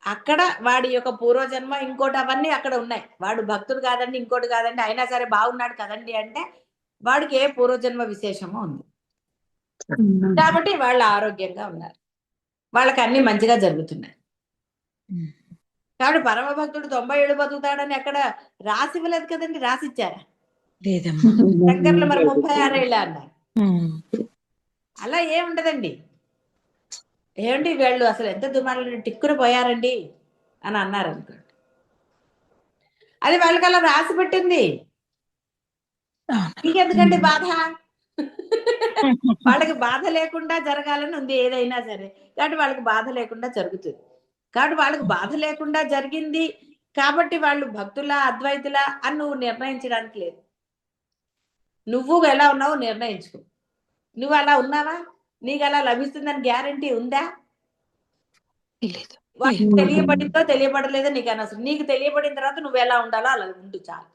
అక్కడ వాడి యొక్క పూర్వజన్మ ఇంకోటి అవన్నీ అక్కడ ఉన్నాయి. వాడు భక్తుడు కాదండి ఇంకోటి కాదండి అయినా సరే బాగున్నాడు కదండి అంటే వాడికి ఏ పూర్వజన్మ విశేషమో ఉంది కాబట్టి వాళ్ళు ఆరోగ్యంగా ఉన్నారు, వాళ్ళకి అన్ని మంచిగా జరుగుతున్నాయి. కాబట్టి పరమ భక్తుడు 90 ఏళ్ళు బతుకుతాడని ఎక్కడ రాసి ఇవ్వలేదు కదండి, రాసిచ్చారా? శంకర్లు మరి 36 ఏళ్ళ అన్నారు. అలా ఏముండదండి. ఏమండి వీళ్ళు అసలు ఎంత దుమారులు టిక్కున పోయారండి అని అన్నారు అనుకోండి, అది వాళ్ళకి అలా రాసి పెట్టింది. ఇంకెందుకంటే బాధ, వాళ్ళకి బాధ లేకుండా జరగాలని ఉంది ఏదైనా సరే, కాబట్టి వాళ్ళకి బాధ లేకుండా జరుగుతుంది. కాబట్టి వాళ్ళకి బాధ లేకుండా జరిగింది కాబట్టి వాళ్ళు భక్తులా అద్వైతులా అని నువ్వు నిర్ణయించడానికి లేదు. నువ్వు ఎలా ఉన్నావు నిర్ణయించుకో. నువ్వు అలా ఉన్నావా, నీకు అలా లభిస్తుందని గ్యారంటీ ఉందా? వాళ్ళకి తెలియబడిందో తెలియబడలేదో నీకు అనవసరం. నీకు తెలియబడిన తర్వాత నువ్వు ఎలా ఉండాలో అలా ఉండు చాలు.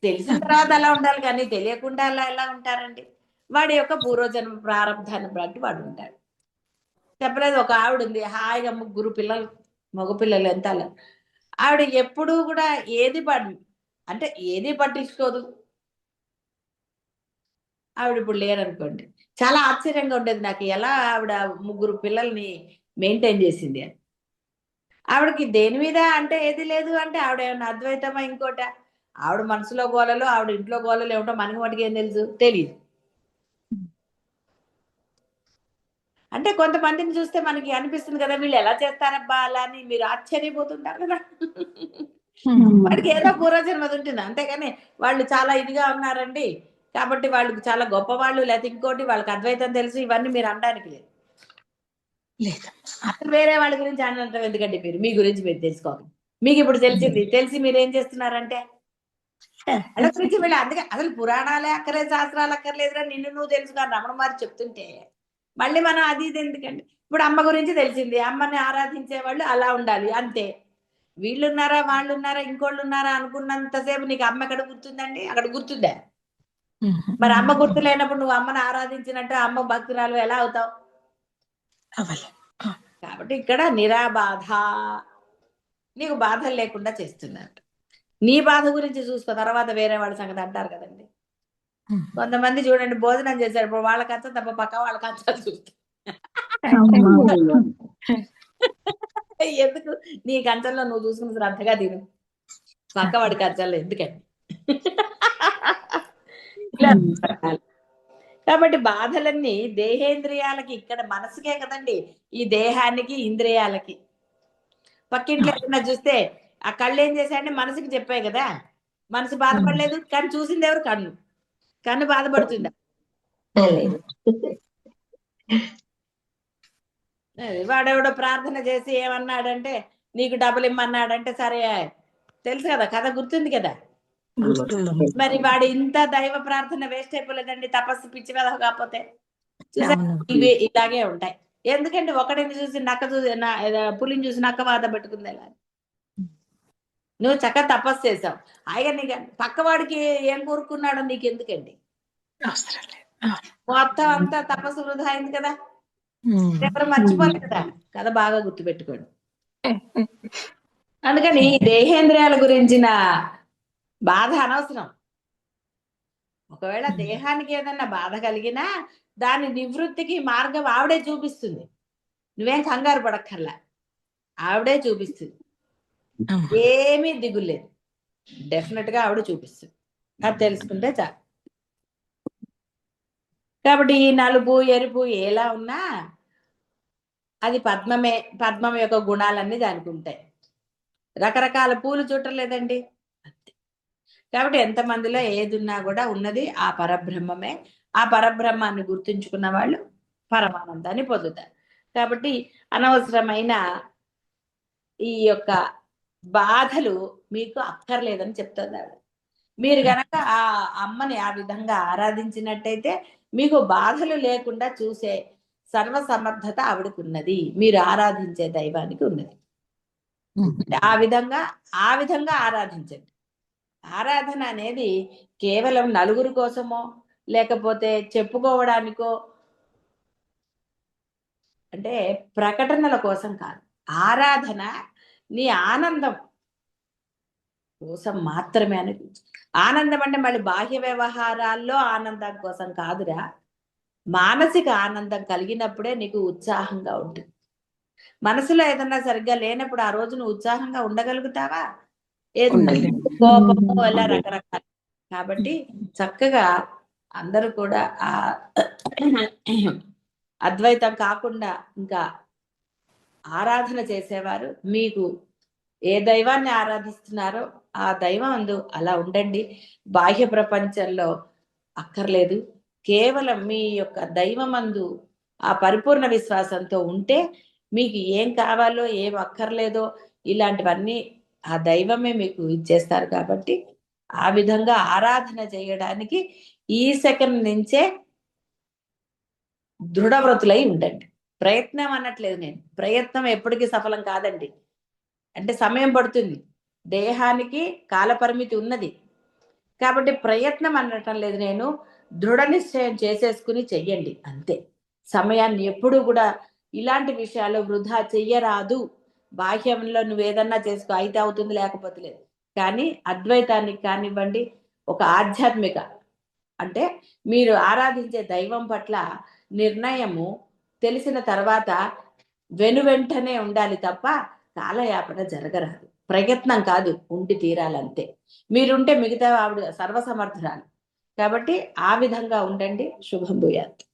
తెలిసిన తర్వాత అలా ఉండాలి కానీ తెలియకుండా అలా ఎలా ఉంటారండి? వాడి యొక్క పూర్వజన్మ ప్రారంభాన్ని బట్టి వాడు ఉంటాడు. చెప్పలేదు, ఒక ఆవిడ ఉంది హాయిగా 3 పిల్లలు, మగపిల్లలు ఎంత. ఆవిడ ఎప్పుడూ కూడా అంటే ఏది పట్టించుకోదు. ఆవిడ ఇప్పుడు లేరనుకోండి, చాలా ఆశ్చర్యంగా ఉండేది నాకు, ఎలా ఆవిడ 3 పిల్లల్ని మెయింటైన్ చేసింది అని. ఆవిడకి దేని మీద అంటే ఏది లేదు అంటే ఆవిడ ఏమన్నా అద్వైతమా ఇంకోట, ఆవిడ మనసులో గోలలో, ఆవిడ ఇంట్లో గోలలో ఏమిటో మనకి మటుకు ఏం తెలుసు, తెలియదు. అంటే కొంతమందిని చూస్తే మనకి అనిపిస్తుంది కదా, వీళ్ళు ఎలా చేస్తారబ్బా అలా అని మీరు ఆశ్చర్యపోతుంటారు కదా. వాడికి ఏదో పూర్వజన్మది ఉంటుంది, అంతేగాని వాళ్ళు చాలా ఇదిగా ఉన్నారండి కాబట్టి వాళ్ళు చాలా గొప్పవాళ్ళు, లేకపోతే ఇంకోటి వాళ్ళకి అద్వైతం తెలుసు, ఇవన్నీ మీరు అనడానికి లేదు. అసలు వేరే వాళ్ళ గురించి అనడం ఎందుకంటే మీరు మీ గురించి మీరు తెలుసుకోవాలి. మీకు ఇప్పుడు తెలిసింది, తెలిసి మీరు ఏం చేస్తున్నారంటే వాళ్ళ గురించి వీళ్ళు, అందుకే అసలు పురాణాలే అక్కర్లేదు, శాస్త్రాలు అక్కర్లేదురా, నిన్ను నువ్వు తెలుసుకో అని రమణ వారు చెప్తుంటే మళ్ళీ మనం అది ఇది ఎందుకండి. ఇప్పుడు అమ్మ గురించి తెలిసింది, అమ్మని ఆరాధించే వాళ్ళు అలా ఉండాలి అంతే. వీళ్ళున్నారా వాళ్ళు ఉన్నారా ఇంకోళ్ళు ఉన్నారా అనుకున్నంతసేపు నీకు అమ్మ ఎక్కడ గుర్తుందండి, అక్కడ గుర్తుందా? మరి అమ్మ గుర్తు లేనప్పుడు నువ్వు అమ్మని ఆరాధించినట్టు అమ్మ భక్తురాలు ఎలా అవుతావు? కాబట్టి ఇక్కడ నిరాబాధ, నీకు బాధలు లేకుండా చేస్తున్నట్టు. నీ బాధ గురించి చూసుకో, తర్వాత వేరే వాళ్ళ సంగతి అంటారు కదండి. కొంతమంది చూడండి, భోజనం చేసేటప్పుడు వాళ్ళ కంచం తప్ప పక్క వాళ్ళ కంచాలు చూస్తారు. ఎందుకు? నీ కంచంలో నువ్వు చూసుకుని శ్రద్ధగా తిను, పక్క వాడి కంచంలో ఎందుకండి. కాబట్టి బాధలన్నీ దేహేంద్రియాలకి, ఇక్కడ మనసుకే కదండి, ఈ దేహానికి ఇంద్రియాలకి. పక్కింట్లో ఏదైనా చూస్తే ఆ కళ్ళు ఏం చేశాయంటే మనసుకి చెప్పాయి కదా, మనసు బాధపడలేదు, కానీ చూసింది ఎవరు? కన్ను. కన్ను బాధపడుతుందా? వాడెవడో ప్రార్థన చేసి ఏమన్నాడంటే నీకు డబ్బులు ఇమ్మన్నాడంటే, సరే తెలుసు కదా, కథ గుర్తుంది కదా. మరి వాడు ఇంత దైవ ప్రార్థన వేస్ట్ అయిపోలేదండి, తపస్సు పిచ్చి వెధవ కాకపోతే. ఇవి ఇలాగే ఉంటాయి. ఎందుకంటే ఒకటిని చూసి నక్క చూసి పులిని చూసి నక్క బాధ పెట్టుకుంది ఎలా? నువ్వు చక్కగా తపస్సు చేసావు, ఆయన నీకు పక్కవాడికి ఏం కోరుకున్నాడో నీకు ఎందుకండి? మొత్తం అంతా తపస్సు వృధా అయింది కదా. ఎవరు మర్చిపోలేదు కదా, కథ బాగా గుర్తుపెట్టుకోండి. అందుకని దేహేంద్రియాల గురించిన బాధ అనవసరం. ఒకవేళ దేహానికి ఏదన్నా బాధ కలిగినా దాని నివృత్తికి మార్గం ఆవిడే చూపిస్తుంది, నువ్వేం కంగారు పడక్కర్లా, ఆవిడే చూపిస్తుంది. ఏమీ దిగులేదు, డెఫినెట్ గా ఆవిడ చూపిస్తుంది, అది తెలుసుకుంటే చాలు. కాబట్టి ఈ నలుపు ఎరుపు ఎలా ఉన్నా అది పద్మమే, పద్మం యొక్క గుణాలన్నీ దానికి ఉంటాయి. రకరకాల పూలు చుట్టలేదండి, కాబట్టి ఎంతమందిలో ఏది ఉన్నా కూడా ఉన్నది ఆ పరబ్రహ్మమే. ఆ పరబ్రహ్మాన్ని గుర్తుంచుకున్న వాళ్ళు పరమానందాన్ని పొందుతారు. కాబట్టి అనవసరమైన ఈ యొక్క బాధలు మీకు అక్కర్లేదని చెప్తుంది ఆవిడ. మీరు గనక ఆ అమ్మని ఆ విధంగా ఆరాధించినట్టయితే మీకు బాధలు లేకుండా చూసే సర్వసమర్థత ఆవిడకు ఉన్నది, మీరు ఆరాధించే దైవానికి ఉన్నది. ఆ విధంగా ఆరాధించండి. ఆరాధన అనేది కేవలం నలుగురి కోసమో లేకపోతే చెప్పుకోవడానికో అంటే ప్రకటనల కోసం కాదు. ఆరాధన నీ ఆనందం కోసం మాత్రమే అని. ఆనందం అంటే మళ్ళీ బాహ్య వ్యవహారాల్లో ఆనందం కోసం కాదురా, మానసిక ఆనందం కలిగినప్పుడే నీకు ఉత్సాహంగా ఉంటుంది. మనసులో ఏదన్నా సరిగ్గా లేనప్పుడు ఆ రోజు నువ్వు ఉత్సాహంగా ఉండగలుగుతావా? కోపము అలా రకరకాల. కాబట్టి చక్కగా అందరూ కూడా ఆ అద్వైతం కాకుండా ఇంకా ఆరాధన చేసేవారు మీకు ఏ దైవాన్ని ఆరాధిస్తున్నారో ఆ దైవం అందు అలా ఉండండి. బాహ్య ప్రపంచంలో అక్కర్లేదు, కేవలం మీ యొక్క దైవమందు ఆ పరిపూర్ణ విశ్వాసంతో ఉంటే మీకు ఏం కావాలో ఏం అక్కర్లేదో ఇలాంటివన్నీ ఆ దైవమే మీకు ఇచ్చేస్తారు. కాబట్టి ఆ విధంగా ఆరాధన చేయడానికి ఈ సెకండ్ నుంచే దృఢవ్రతులై ఉండండి. ప్రయత్నం అనట్లేదు నేను, ప్రయత్నం ఎప్పటికీ సఫలం కాదండి, అంటే సమయం పడుతుంది, దేహానికి కాలపరిమితి ఉన్నది. కాబట్టి ప్రయత్నం అనటం లేదు నేను, దృఢ నిశ్చయం చేసేసుకుని చెయ్యండి అంతే. సమయాన్ని ఎప్పుడూ కూడా ఇలాంటి విషయాలు వృధా చెయ్యరాదు. బాహ్యంలో నువ్వు ఏదన్నా చేసుకో, అయితే అవుతుంది లేకపోతే లేదు, కానీ అద్వైతానికి కానివ్వండి, ఒక ఆధ్యాత్మిక అంటే మీరు ఆరాధించే దైవం పట్ల నిర్ణయము తెలిసిన తర్వాత వెనువెంటనే ఉండాలి తప్ప కాలయాపన జరగరాదు. ప్రయత్నం కాదు, ఉండి తీరాలంతే. మీరుంటే మిగతా ఆవిడ సర్వసమర్థురాలు. కాబట్టి ఆ విధంగా ఉండండి. శుభం భూయాత్.